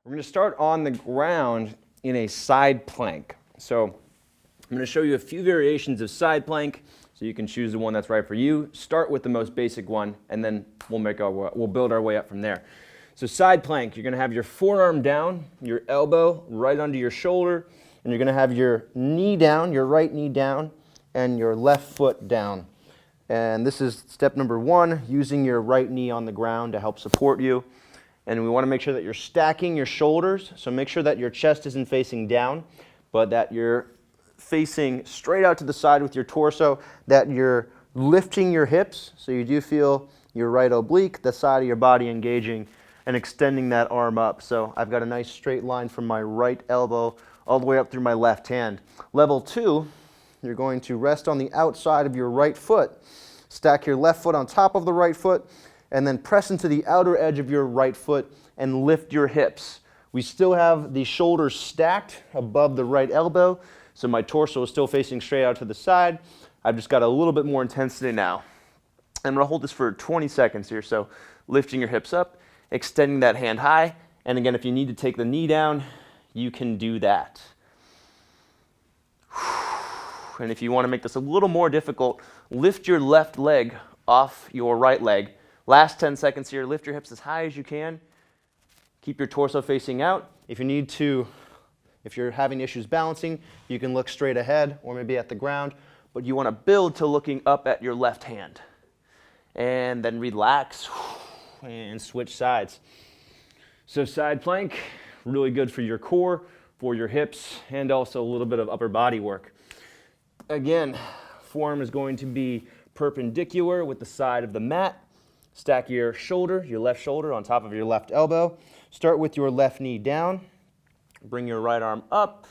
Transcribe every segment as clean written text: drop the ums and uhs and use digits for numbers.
We're going to start on the ground in a side plank. So I'm going to show you a few variations of side plank so you can choose the one that's right for you. Start with the most basic one, and then we'll build our way up from there. So side plank, you're going to have your forearm down, your elbow right under your shoulder, and you're going to have your knee down, your right knee down, and your left foot down. And this is step number one, using your right knee on the ground to help support you. And we want to make sure that you're stacking your shoulders, so make sure that your chest isn't facing down, but that you're facing straight out to the side with your torso, that you're lifting your hips, so you do feel your right oblique, the side of your body engaging, and extending that arm up. So I've got a nice straight line from my right elbow all the way up through my left hand. Level two, you're going to rest on the outside of your right foot, stack your left foot on top of the right foot, and then press into the outer edge of your right foot and lift your hips. We still have the shoulders stacked above the right elbow, so my torso is still facing straight out to the side. I've just got a little bit more intensity now. I'm going to hold this for 20 seconds here, so lifting your hips up, extending that hand high, and again, if you need to take the knee down, you can do that. And if you want to make this a little more difficult, lift your left leg off your right leg. Last 10 seconds here, lift your hips as high as you can. Keep your torso facing out. If you're having issues balancing, you can look straight ahead or maybe at the ground, but you want to build to looking up at your left hand. And then relax and switch sides. So side plank, really good for your core, for your hips, and also a little bit of upper body work. Again, forearm is going to be perpendicular with the side of the mat. Stack your left shoulder on top of your left elbow. Start with your left knee down. Bring your right arm up.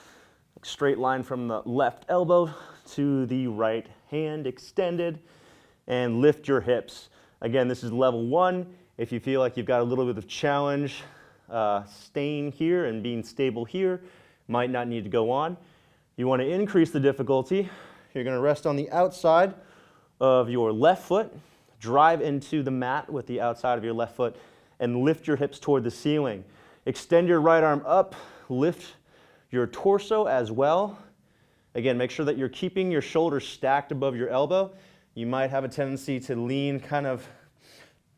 Straight line from the left elbow to the right hand extended. And lift your hips. Again, this is level one. If you feel like you've got a little bit of challenge staying here and being stable here, might not need to go on. You want to increase the difficulty. You're going to rest on the outside of your left foot. Drive into the mat with the outside of your left foot and lift your hips toward the ceiling. Extend your right arm up, lift your torso as well. Again, make sure that you're keeping your shoulders stacked above your elbow. You might have a tendency to lean,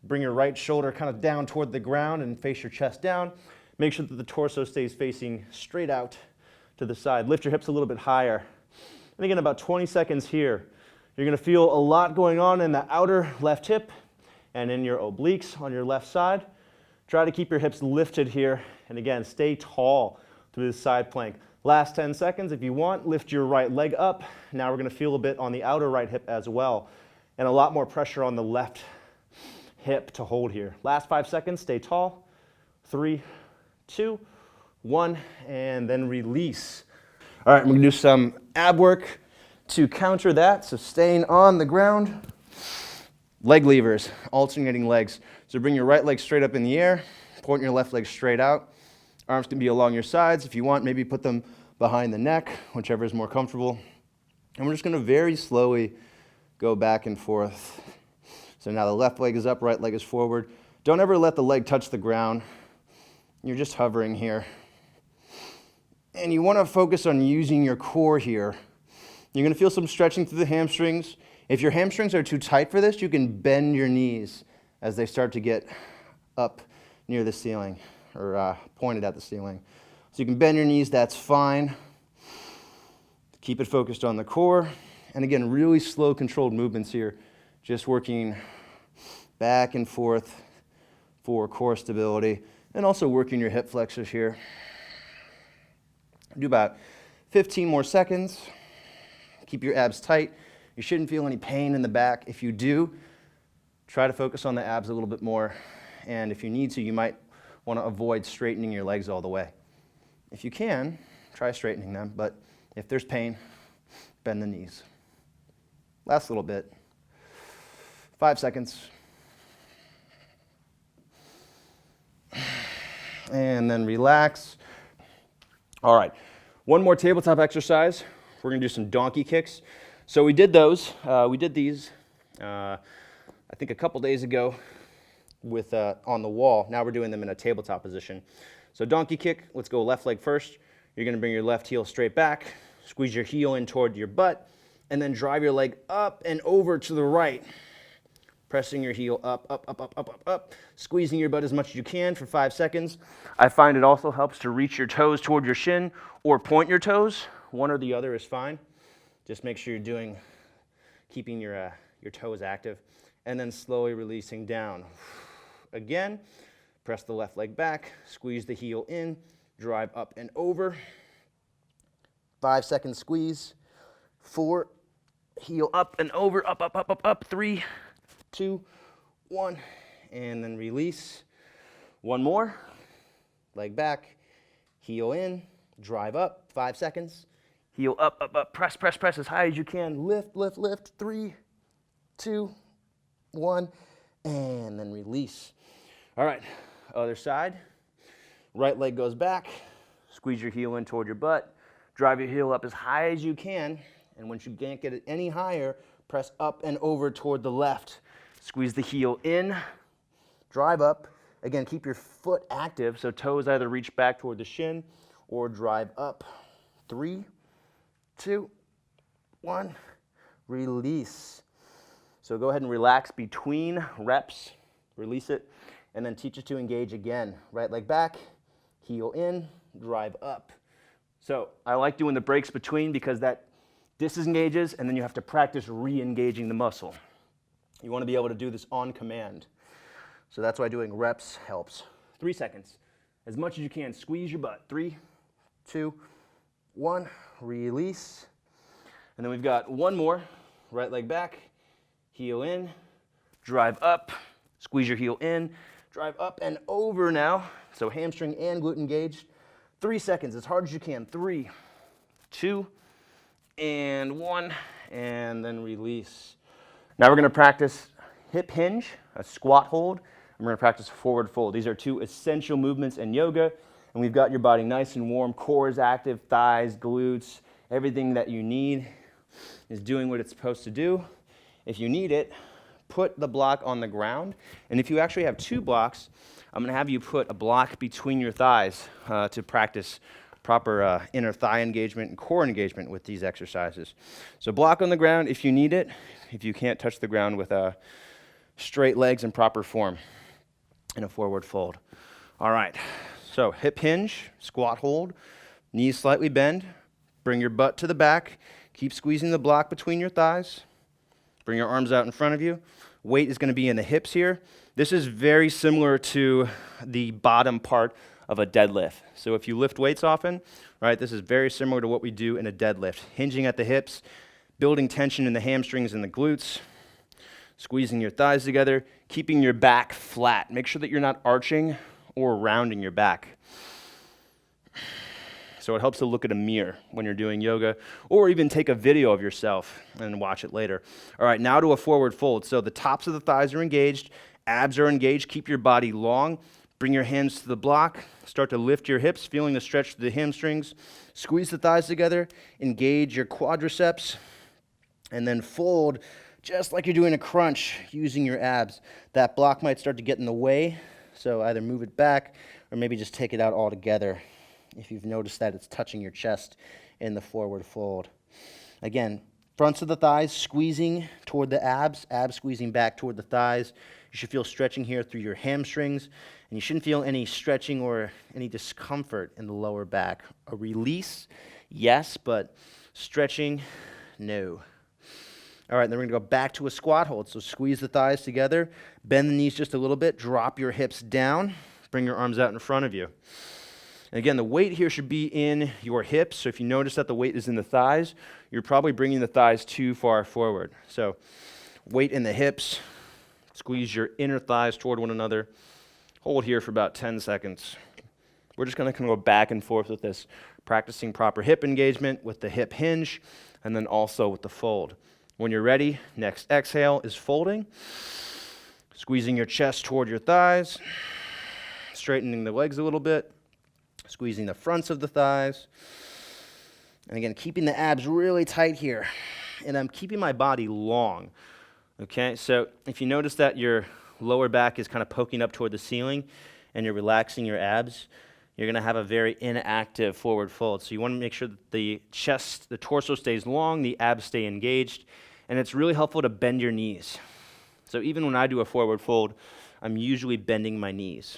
bring your right shoulder kind of down toward the ground and face your chest down. Make sure that the torso stays facing straight out to the side. Lift your hips a little bit higher. And again, about 20 seconds here. You're going to feel a lot going on in the outer left hip and in your obliques on your left side. Try to keep your hips lifted here. And again, stay tall through this side plank. Last 10 seconds, if you want, lift your right leg up. Now we're going to feel a bit on the outer right hip as well. And a lot more pressure on the left hip to hold here. Last 5 seconds, stay tall. 3, 2, 1, and then release. All right, we're going to do some ab work to counter that, so staying on the ground. Leg levers, alternating legs. So bring your right leg straight up in the air, point your left leg straight out. Arms can be along your sides. If you want, maybe put them behind the neck, whichever is more comfortable. And we're just going to very slowly go back and forth. So now the left leg is up, right leg is forward. Don't ever let the leg touch the ground. You're just hovering here. And you want to focus on using your core here. You're going to feel some stretching through the hamstrings. If your hamstrings are too tight for this, you can bend your knees as they start to get up near the ceiling or pointed at the ceiling. So you can bend your knees, that's fine. Keep it focused on the core. And again, really slow, controlled movements here. Just working back and forth for core stability. And also working your hip flexors here. Do about 15 more seconds. Keep your abs tight. You shouldn't feel any pain in the back. If you do, try to focus on the abs a little bit more. And if you need to, you might want to avoid straightening your legs all the way. If you can, try straightening them. But if there's pain, bend the knees. Last little bit. 5 seconds. And then relax. All right, one more tabletop exercise. We're going to do some donkey kicks. So we did those. We did these, I think a couple days ago on the wall. Now we're doing them in a tabletop position. So donkey kick, let's go left leg first. You're gonna bring your left heel straight back, squeeze your heel in toward your butt, and then drive your leg up and over to the right. Pressing your heel up, up, up, up, up, up, up, squeezing your butt as much as you can for 5 seconds. I find it also helps to reach your toes toward your shin or point your toes. One or the other is fine. Just make sure you're keeping your toes active. And then slowly releasing down. Again, press the left leg back, squeeze the heel in, drive up and over. 5-second squeeze. 4, heel up and over, up, up, up, up, up. 3, 2, 1, and then release. One more, leg back, heel in, drive up, 5 seconds. Heel up, up, up, press, press, press as high as you can. Lift, lift, lift. 3, 2, 1, and then release. All right, other side. Right leg goes back, squeeze your heel in toward your butt, drive your heel up as high as you can, and once you can't get it any higher, press up and over toward the left. Squeeze the heel in, drive up. Again, keep your foot active, so toes either reach back toward the shin or drive up. 3, 2, 1, release. So go ahead and relax between reps, release it, and then teach it to engage again. Right leg back, heel in, drive up. So I like doing the breaks between because that disengages, and then you have to practice re-engaging the muscle. You want to be able to do this on command. So that's why doing reps helps. 3 seconds. As much as you can, squeeze your butt. 3, 2, 1, release. And then we've got one more. Right leg back, heel in, drive up, squeeze your heel in, drive up and over now. So hamstring and glute engaged. 3 seconds, as hard as you can. 3, 2, and 1, and then release. Now we're going to practice hip hinge, a squat hold, and we're going to practice a forward fold. These are 2 essential movements in yoga, and we've got your body nice and warm, core is active, thighs, glutes, everything that you need is doing what it's supposed to do. If you need it, put the block on the ground, and if you actually have 2 blocks, I'm going to have you put a block between your thighs to practice proper inner thigh engagement and core engagement with these exercises. So block on the ground if you need it, if you can't touch the ground with straight legs in proper form in a forward fold. All right, so hip hinge, squat hold, knees slightly bend, bring your butt to the back, keep squeezing the block between your thighs, bring your arms out in front of you. Weight is going to be in the hips here. This is very similar to the bottom part of a deadlift. So if you lift weights often, right, this is very similar to what we do in a deadlift. Hinging at the hips, building tension in the hamstrings and the glutes, squeezing your thighs together, keeping your back flat. Make sure that you're not arching or rounding your back. So it helps to look at a mirror when you're doing yoga, or even take a video of yourself and watch it later. All right, now to a forward fold. So the tops of the thighs are engaged, abs are engaged, keep your body long. Bring your hands to the block, start to lift your hips, feeling the stretch to the hamstrings. Squeeze the thighs together, engage your quadriceps, and then fold just like you're doing a crunch using your abs. That block might start to get in the way, so either move it back or maybe just take it out altogether if you've noticed that it's touching your chest in the forward fold. Again, fronts of the thighs squeezing toward the abs, abs squeezing back toward the thighs. You should feel stretching here through your hamstrings, and you shouldn't feel any stretching or any discomfort in the lower back. A release, yes, but stretching, no. All right, then we're going to go back to a squat hold. So squeeze the thighs together, bend the knees just a little bit, drop your hips down, bring your arms out in front of you. And again, the weight here should be in your hips. So if you notice that the weight is in the thighs, you're probably bringing the thighs too far forward. So weight in the hips, squeeze your inner thighs toward one another. Hold here for about 10 seconds. We're just going to go back and forth with this, practicing proper hip engagement with the hip hinge and then also with the fold. When you're ready, next exhale is folding, squeezing your chest toward your thighs, straightening the legs a little bit, squeezing the fronts of the thighs, and again, keeping the abs really tight here. And I'm keeping my body long, okay? So if you notice that your lower back is kind of poking up toward the ceiling and you're relaxing your abs, you're going to have a very inactive forward fold. So you want to make sure that the chest, the torso stays long, the abs stay engaged, and it's really helpful to bend your knees. So even when I do a forward fold, I'm usually bending my knees.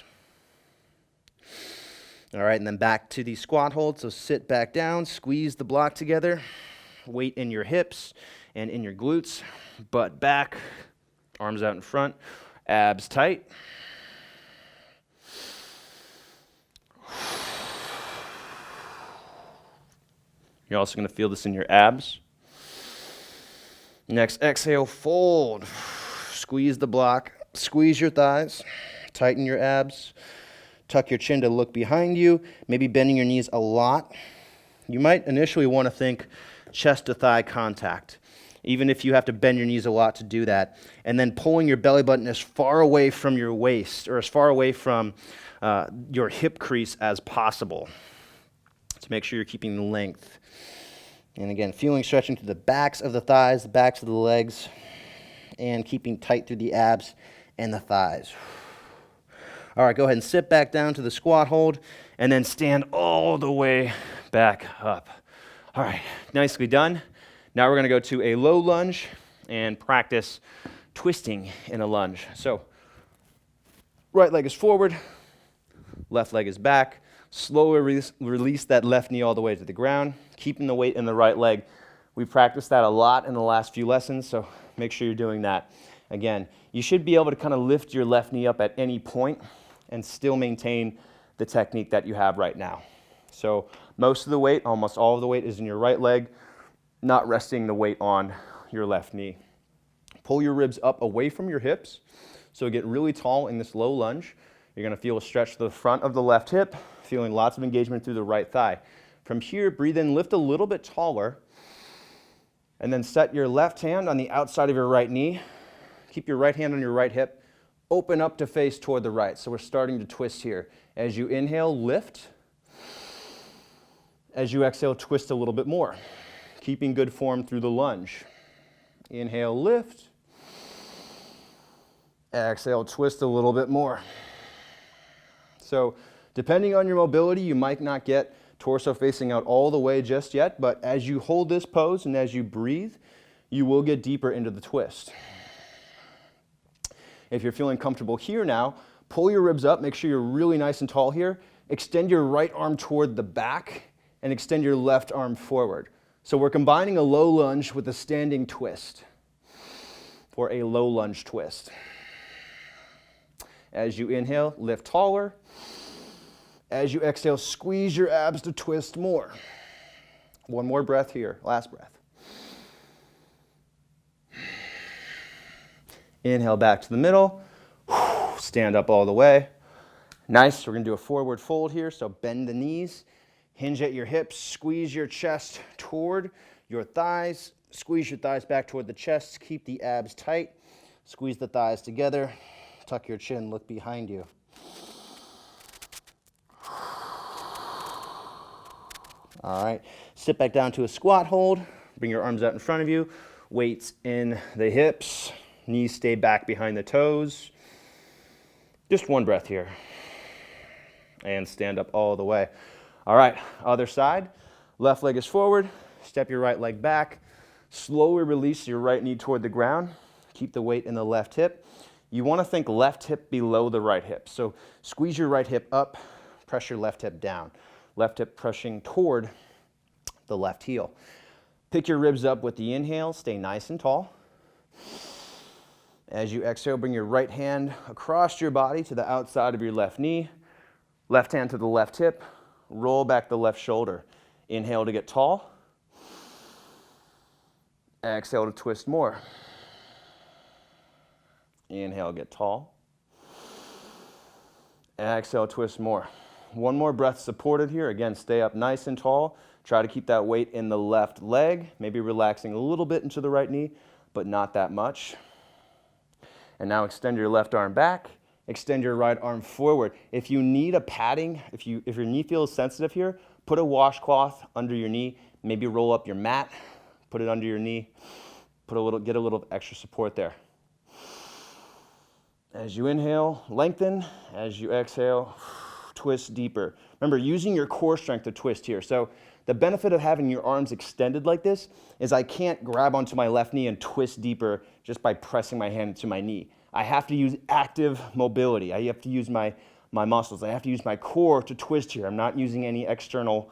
All right, and then back to the squat hold. So sit back down, squeeze the block together, weight in your hips and in your glutes, butt back, arms out in front, abs tight. You're also going to feel this in your abs. Next, exhale, fold. Squeeze the block, squeeze your thighs, tighten your abs, tuck your chin to look behind you, maybe bending your knees a lot. You might initially want to think chest to thigh contact, even if you have to bend your knees a lot to do that. And then pulling your belly button as far away from your waist or as far away from your hip crease as possible to make sure you're keeping the length. And again, feeling stretching to the backs of the thighs, the backs of the legs, and keeping tight through the abs and the thighs. All right, go ahead and sit back down to the squat hold, and then stand all the way back up. All right, nicely done. Now we're going to go to a low lunge and practice twisting in a lunge. So right leg is forward, left leg is back. Slowly release that left knee all the way to the ground, keeping the weight in the right leg. We practiced that a lot in the last few lessons, so make sure you're doing that. Again, you should be able to kind of lift your left knee up at any point and still maintain the technique that you have right now. So most of the weight, almost all of the weight is in your right leg, not resting the weight on your left knee. Pull your ribs up away from your hips, so get really tall in this low lunge. You're going to feel a stretch to the front of the left hip, feeling lots of engagement through the right thigh. From here, breathe in, lift a little bit taller, and then set your left hand on the outside of your right knee. Keep your right hand on your right hip. Open up to face toward the right. So we're starting to twist here. As you inhale, lift. As you exhale, twist a little bit more. Keeping good form through the lunge. Inhale, lift. Exhale, twist a little bit more. So depending on your mobility, you might not get torso facing out all the way just yet, but as you hold this pose and as you breathe, you will get deeper into the twist. If you're feeling comfortable here now, pull your ribs up, make sure you're really nice and tall here. Extend your right arm toward the back and extend your left arm forward. So we're combining a low lunge with a standing twist for a low lunge twist. As you inhale, lift taller. As you exhale, squeeze your abs to twist more. One more breath here, last breath. Inhale back to the middle. Stand up all the way. Nice, we're gonna do a forward fold here, so bend the knees, hinge at your hips, squeeze your chest toward your thighs, squeeze your thighs back toward the chest, keep the abs tight, squeeze the thighs together, tuck your chin, look behind you. All right, sit back down to a squat hold, bring your arms out in front of you, weights in the hips, knees stay back behind the toes. Just one breath here. And stand up all the way. All right, other side. Left leg is forward. Step your right leg back. Slowly release your right knee toward the ground. Keep the weight in the left hip. You want to think left hip below the right hip. So squeeze your right hip up, press your left hip down. Left hip pushing toward the left heel. Pick your ribs up with the inhale. Stay nice and tall. As you exhale, bring your right hand across your body to the outside of your left knee. Left hand to the left hip. Roll back the left shoulder. Inhale to get tall. Exhale to twist more. Inhale, get tall. Exhale, twist more. One more breath supported here. Again, stay up nice and tall. Try to keep that weight in the left leg. Maybe relaxing a little bit into the right knee, but not that much. And now extend your left arm back. Extend your right arm forward. If you need a padding, if your knee feels sensitive here, put a washcloth under your knee. Maybe roll up your mat, put it under your knee. Get a little extra support there. As you inhale, lengthen. As you exhale, twist deeper. Remember, using your core strength to twist here. So the benefit of having your arms extended like this is I can't grab onto my left knee and twist deeper just by pressing my hand to my knee. I have to use active mobility. I have to use my muscles. I have to use my core to twist here. I'm not using any external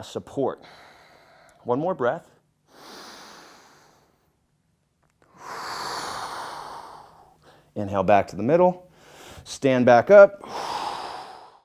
support. One more breath. Inhale back to the middle. Stand back up.